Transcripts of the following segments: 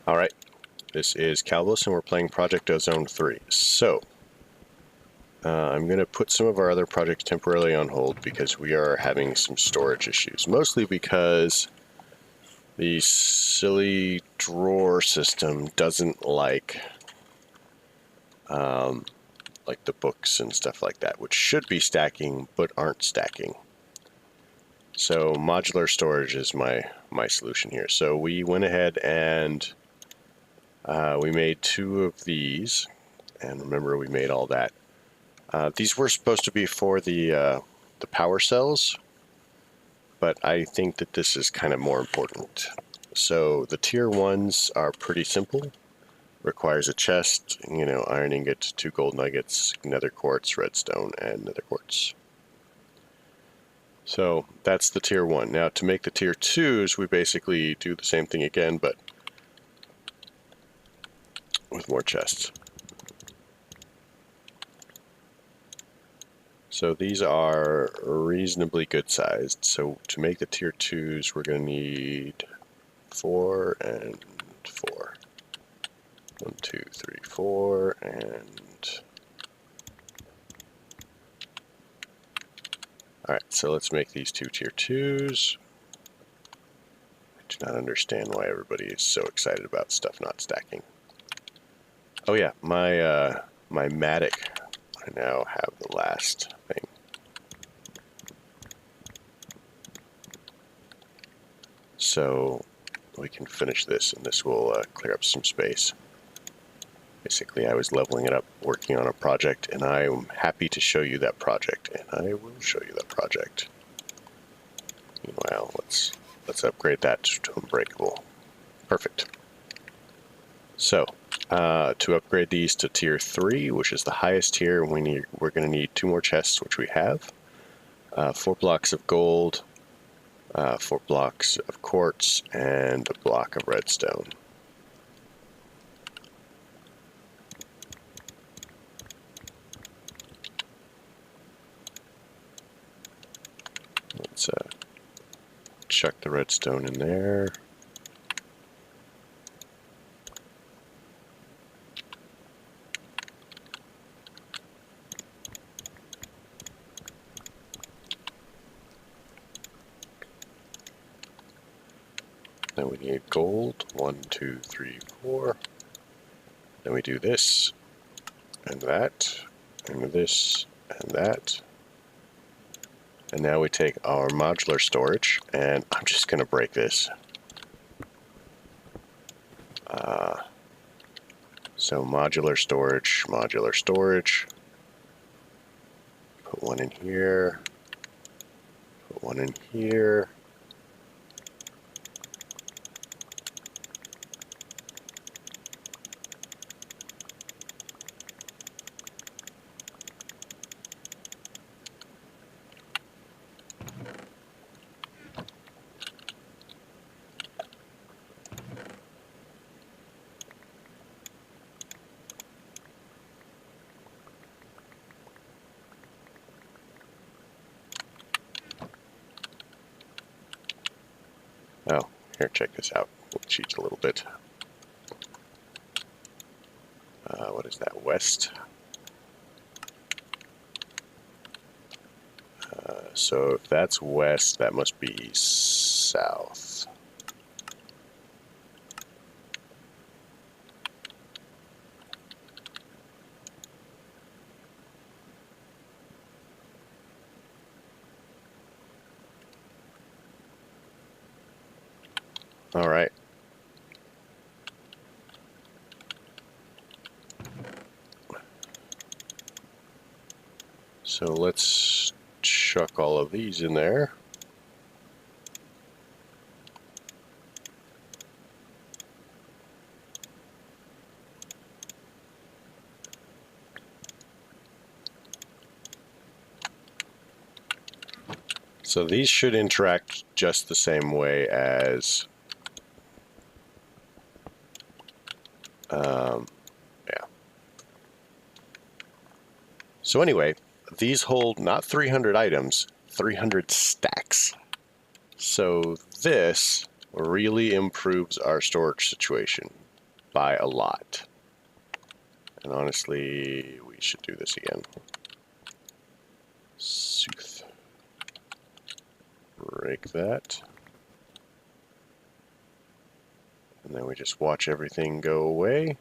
Alright, this is Calibos and we're playing Project Ozone 3. So, I'm going to put some of our other projects temporarily on hold because we are having some storage issues. Mostly because the silly drawer system doesn't like the books and stuff like that, which should be stacking but aren't stacking. So modular storage is my solution here. So we went ahead and we made 2 of these, and remember we made all that. These were supposed to be for the power cells, but I think that this is kind of more important. So the tier 1s are pretty simple. Requires a chest, iron ingot, 2 gold nuggets, nether quartz, redstone, and nether quartz. So that's the tier 1. Now to make the tier 2s, we basically do the same thing again, but with more chests. So these are reasonably good sized. So to make the tier 2s, we're going to need 4 and 4. 1, 2, 3, 4, and... Alright, so let's make these 2 tier 2s. I do not understand why everybody is so excited about stuff not stacking. Oh yeah, my Matic, I now have the last thing. So we can finish this, and this will clear up some space. Basically, I was leveling it up, working on a project, and I am happy to show you that project, and I will show you that project. Meanwhile, let's upgrade that to unbreakable. Perfect. So, to upgrade these to tier 3, which is the highest tier, we're going to need 2 more chests, which we have. 4 blocks of gold, 4 blocks of quartz, and a block of redstone. Let's chuck the redstone in there. Then we need gold. 1, 2, 3, 4. Then we do this, and that, and this, and that. And now we take our modular storage, and I'm just going to break this. So modular storage, put 1 in here, put 1 in here. Oh, here, check this out. We'll cheat a little bit. What is that, west? So if that's west, that must be south. All right. So let's chuck all of these in there. So these should interact just the same way as yeah. So anyway, these hold not 300 items, 300 stacks. So this really improves our storage situation. by a lot. And honestly, we should do this again. Sooth. Break that. And then we just watch everything go away.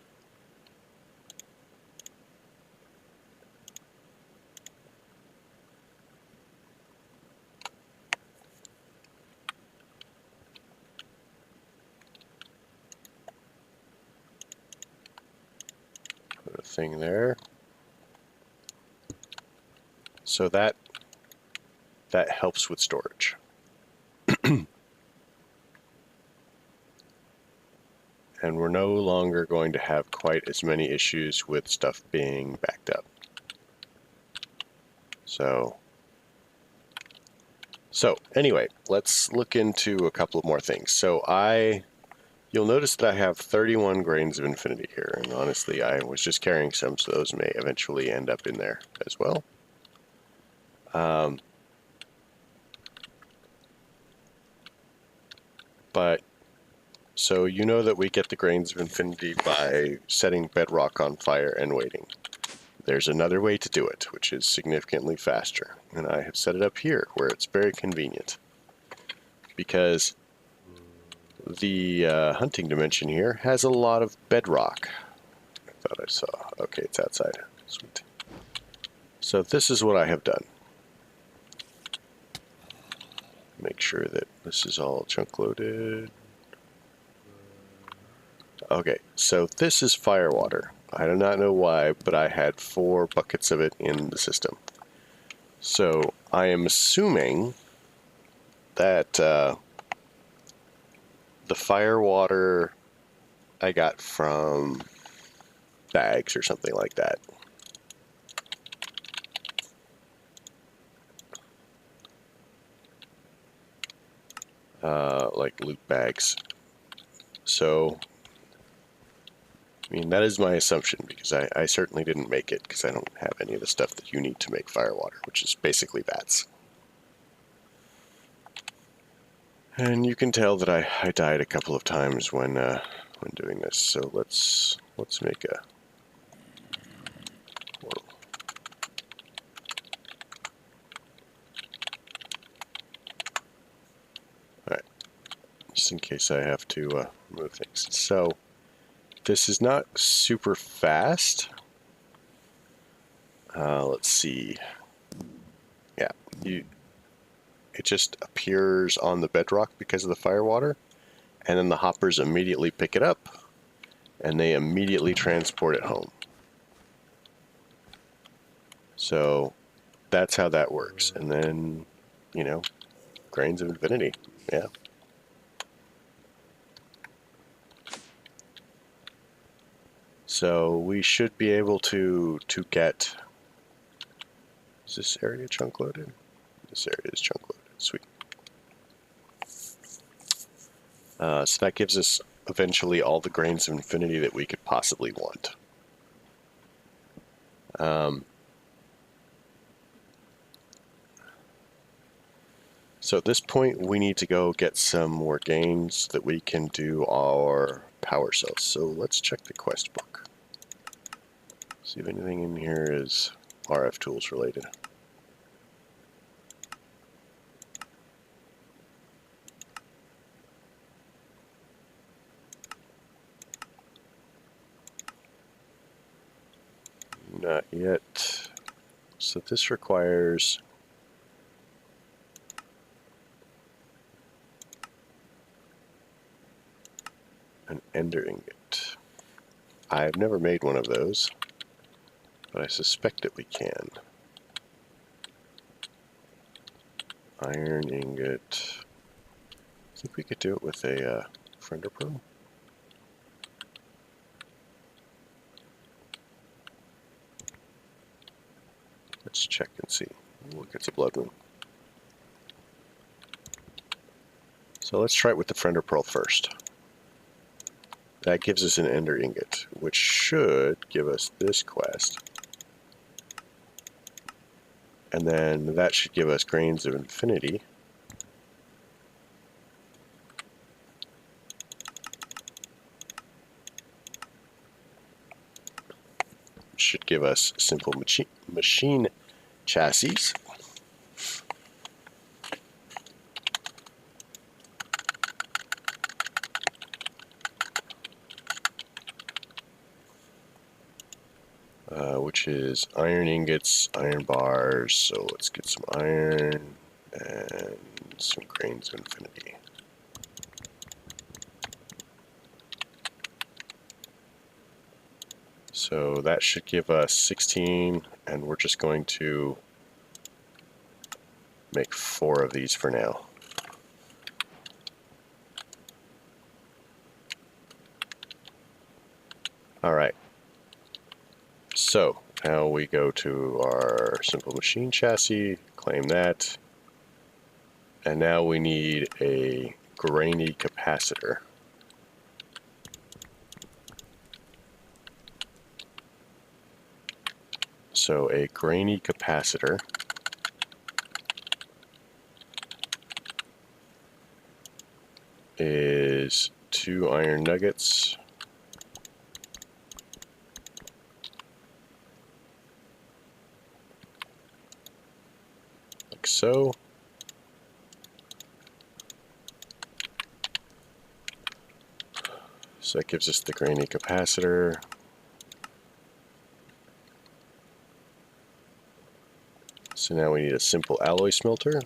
Put a thing there. So that helps with storage. And we're no longer going to have quite as many issues with stuff being backed up. So anyway, let's look into a couple of more things. So you'll notice that I have 31 grains of infinity here, and honestly, I was just carrying some, so those may eventually end up in there as well. But so you know that we get the grains of infinity by setting bedrock on fire and waiting. There's another way to do it, which is significantly faster, and I have set it up here where it's very convenient. Because the hunting dimension here has a lot of bedrock. I thought I saw. Okay, it's outside. Sweet. So this is what I have done. Make sure that this is all chunk loaded. Okay, so this is firewater. I do not know why, but I had 4 buckets of it in the system. So I am assuming that the firewater I got from bags or something like that. Like loot bags. So, I mean, that is my assumption, because I certainly didn't make it, because I don't have any of the stuff that you need to make firewater, which is basically bats. And you can tell that I died a couple of times when doing this. So let's make a portal. All right, just in case I have to move things. So this is not super fast. Let's see. Yeah, it just appears on the bedrock because of the firewater, and then the hoppers immediately pick it up, and they immediately transport it home. So that's how that works. And then, you know, grains of infinity. Yeah. So we should be able to get... Is this area chunk loaded? This area is chunk loaded. Sweet. So that gives us eventually all the grains of infinity that we could possibly want. So at this point, we need to go get some more gains that we can do our power cells. So let's check the quest book. See if anything in here is RF tools related. Not yet. So this requires an ender ingot. I've never made one of those, but I suspect that we can. Iron ingot. I think we could do it with a friender pearl. Let's check and see. Look, it's a blood moon. So let's try it with the friender pearl first. That gives us an ender ingot, which should give us this quest. And then that should give us grains of infinity. should give us simple machine chassis. Which is iron ingots, iron bars. So let's get some iron and some grains of infinity. So that should give us 16, and we're just going to make 4 of these for now. Alright, so now we go to our simple machine chassis, claim that, and now we need a grainy capacitor. So a grainy capacitor is 2 iron nuggets like so. So that gives us the grainy capacitor. So now we need a simple alloy smelter.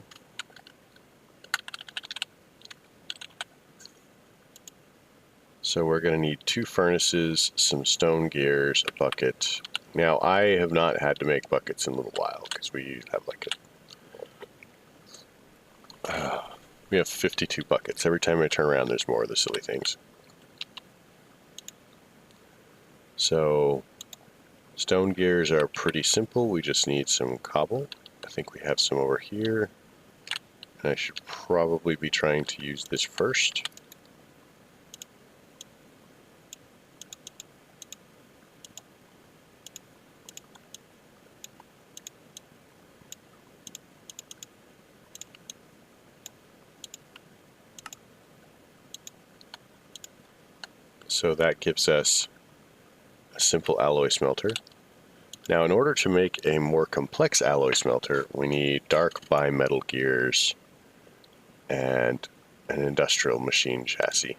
So we're going to need 2 furnaces, some stone gears, a bucket. Now I have not had to make buckets in a little while because we have like we have 52 buckets. Every time I turn around there's more of the silly things. So stone gears are pretty simple. We just need some cobble. I think we have some over here. And I should probably be trying to use this first. So that gives us a simple alloy smelter. Now in order to make a more complex alloy smelter, we need dark bimetal gears and an industrial machine chassis,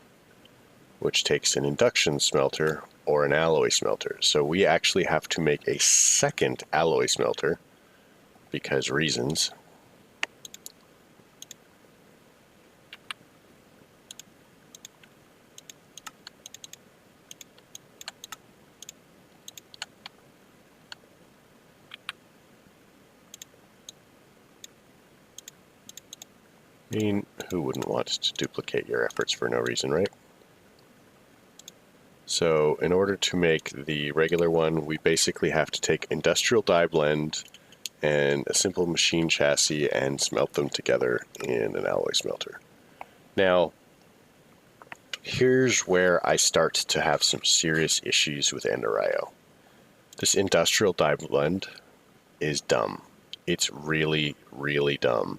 which takes an induction smelter or an alloy smelter. So we actually have to make a second alloy smelter because reasons. I mean, who wouldn't want to duplicate your efforts for no reason, right? So in order to make the regular one, we basically have to take industrial die blend and a simple machine chassis and smelt them together in an alloy smelter. Now, here's where I start to have some serious issues with Ender.io. This industrial die blend is dumb. It's really, really dumb.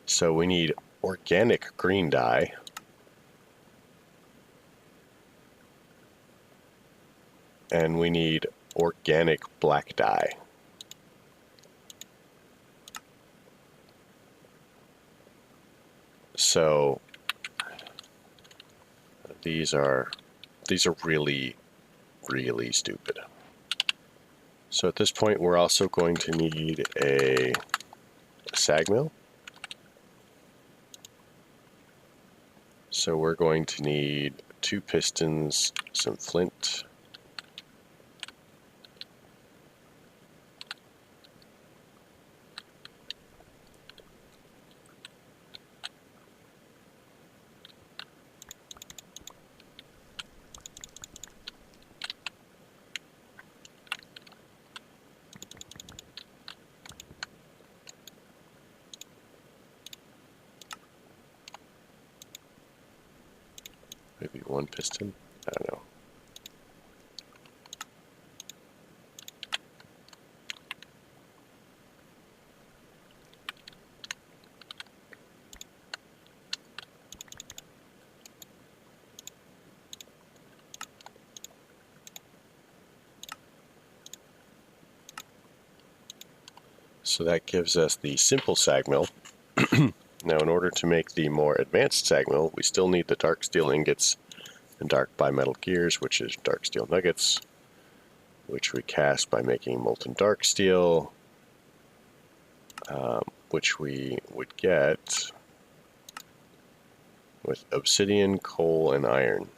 So we need organic green dye, and we need organic black dye. So these are really, really stupid. So at this point we're also going to need a sag mill. So we're going to need 2 pistons, some flint, maybe 1 piston, I don't know. So that gives us the simple sag mill. Now, in order to make the more advanced sag mill, we still need the dark steel ingots and dark bimetal gears, which is dark steel nuggets, which we cast by making molten dark steel, which we would get with obsidian, coal, and iron.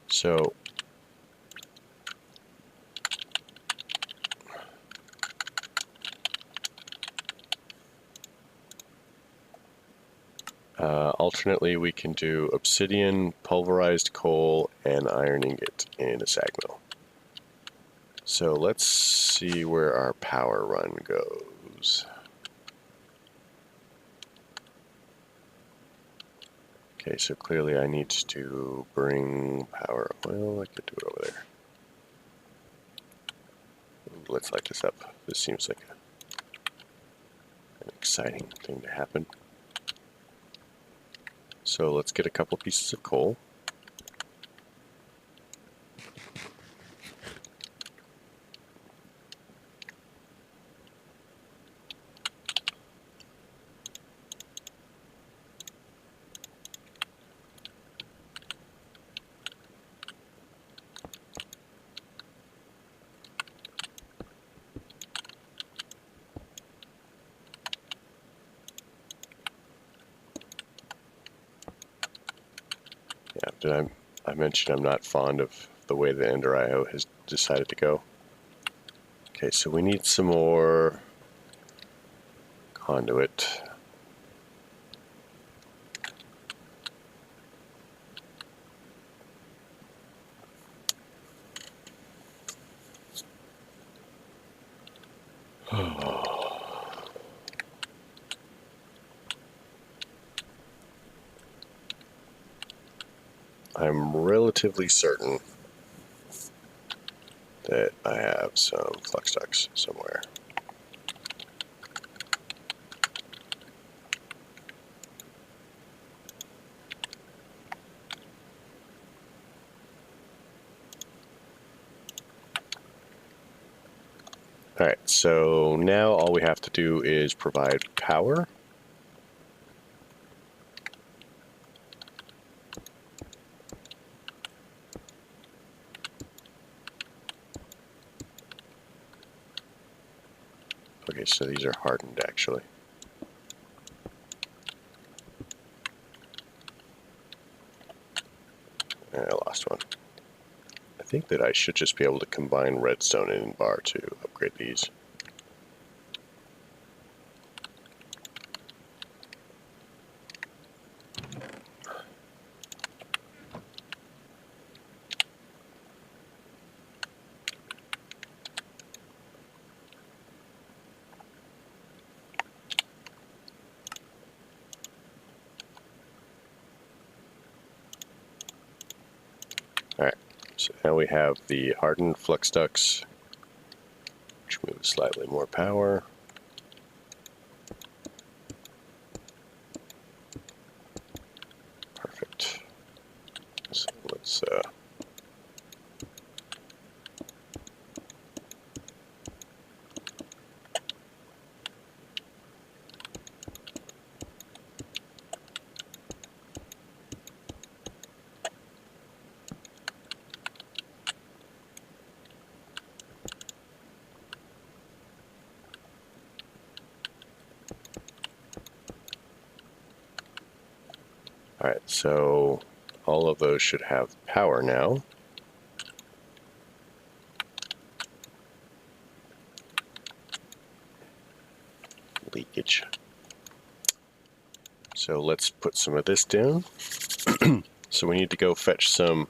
So alternately, we can do obsidian, pulverized coal, and iron ingot in a sag mill. So let's see where our power run goes. Okay, so clearly I need to bring power. Well, I could do it over there. Ooh, let's light this up. This seems like an exciting thing to happen. So let's get a couple pieces of coal. Yeah, did I mentioned I'm not fond of the way the Ender IO has decided to go. Okay, so we need some more conduit. I'm relatively certain that I have some flux ducts somewhere. Alright, so now all we have to do is provide power. Okay, so these are hardened actually. I lost one. I think that I should just be able to combine redstone and bar to upgrade these. Alright, so now we have the hardened flux ducts, which moves slightly more power. Perfect. So let's Alright, so all of those should have power now. Leakage. So let's put some of this down. So we need to go fetch some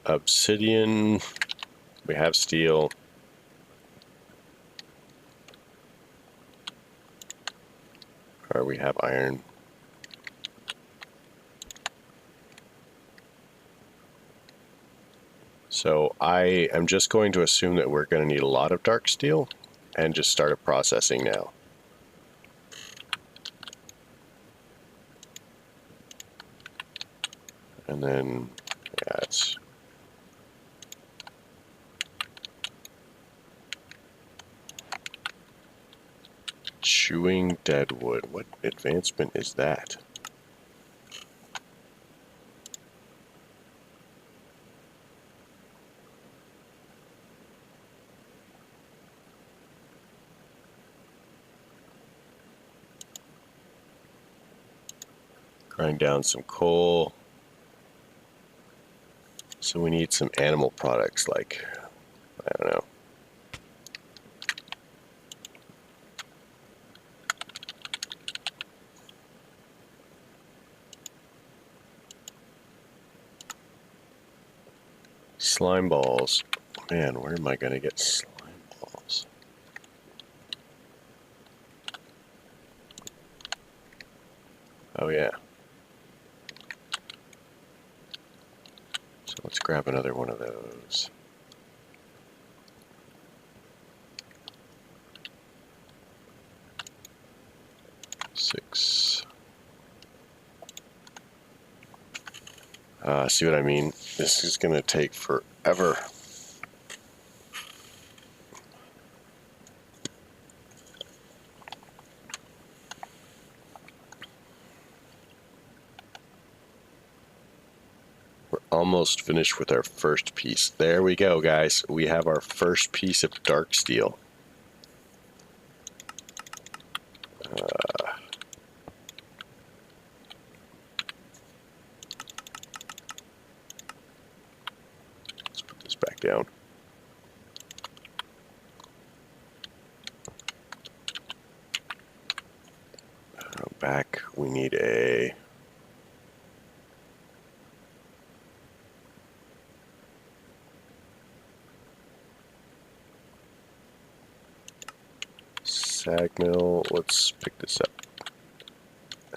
obsidian. We have steel. Or we have iron. So I am just going to assume that we're going to need a lot of dark steel and just start a processing now. And then, yeah, it's chewing dead wood. What advancement is that? Grind down some coal. So we need some animal products like, I don't know. Slime balls. Man, where am I going to get slime balls? Oh yeah. So let's grab another one of those. Six. See what I mean? This is going to take forever. We're almost finished with our first piece. There we go, guys. We have our first piece of dark steel. Let's put this back down. Back, we need a sag mill. Let's pick this up.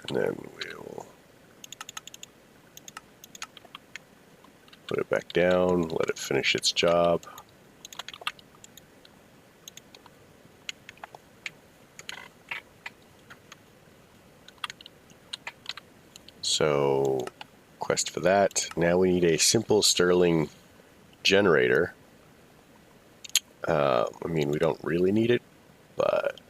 And then we'll put it back down, let it finish its job. So, quest for that. Now we need a simple Stirling generator. I mean, we don't really need it, but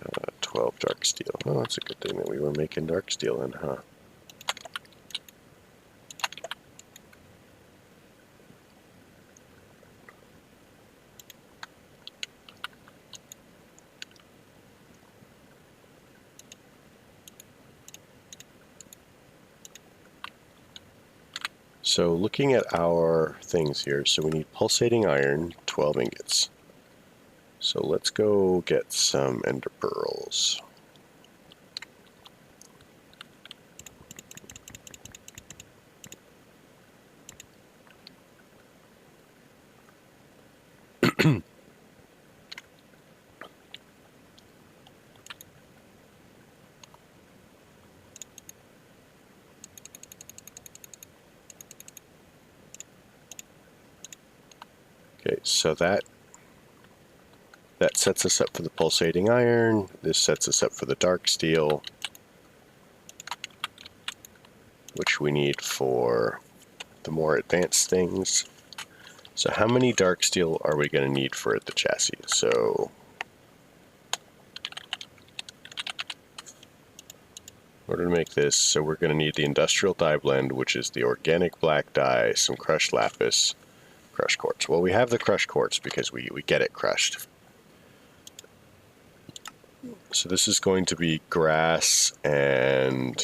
uh, 12 dark steel. Oh, that's a good thing that we were making dark steel then, huh? So looking at our things here, so we need pulsating iron, 12 ingots. So let's go get some ender pearls. Okay, so that sets us up for the pulsating iron. This sets us up for the dark steel, which we need for the more advanced things. So how many dark steel are we going to need for the chassis? So in order to make this, so we're going to need the industrial dye blend, which is the organic black dye, some crushed lapis, crushed quartz. Well, we have the crushed quartz because we get it crushed. So this is going to be grass and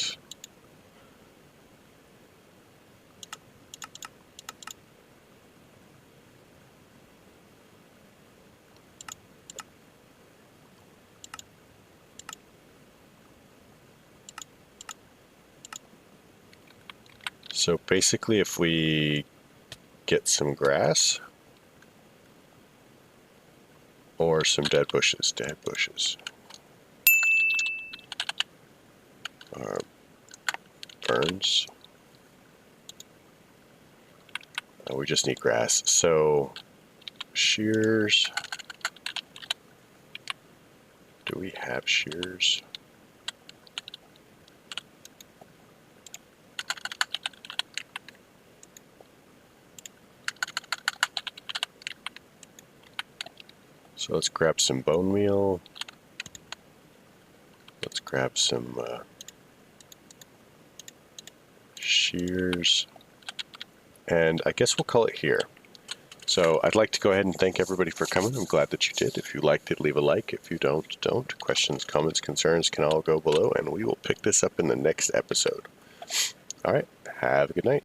so basically if we get some grass or some dead bushes, or burns. We just need grass. So shears, Do we have shears? So let's grab some bone meal. Let's grab some shears. And I guess we'll call it here. So I'd like to go ahead and thank everybody for coming. I'm glad that you did. If you liked it, leave a like. If you don't, don't. Questions, comments, concerns can all go below, and we will pick this up in the next episode. All right. Have a good night.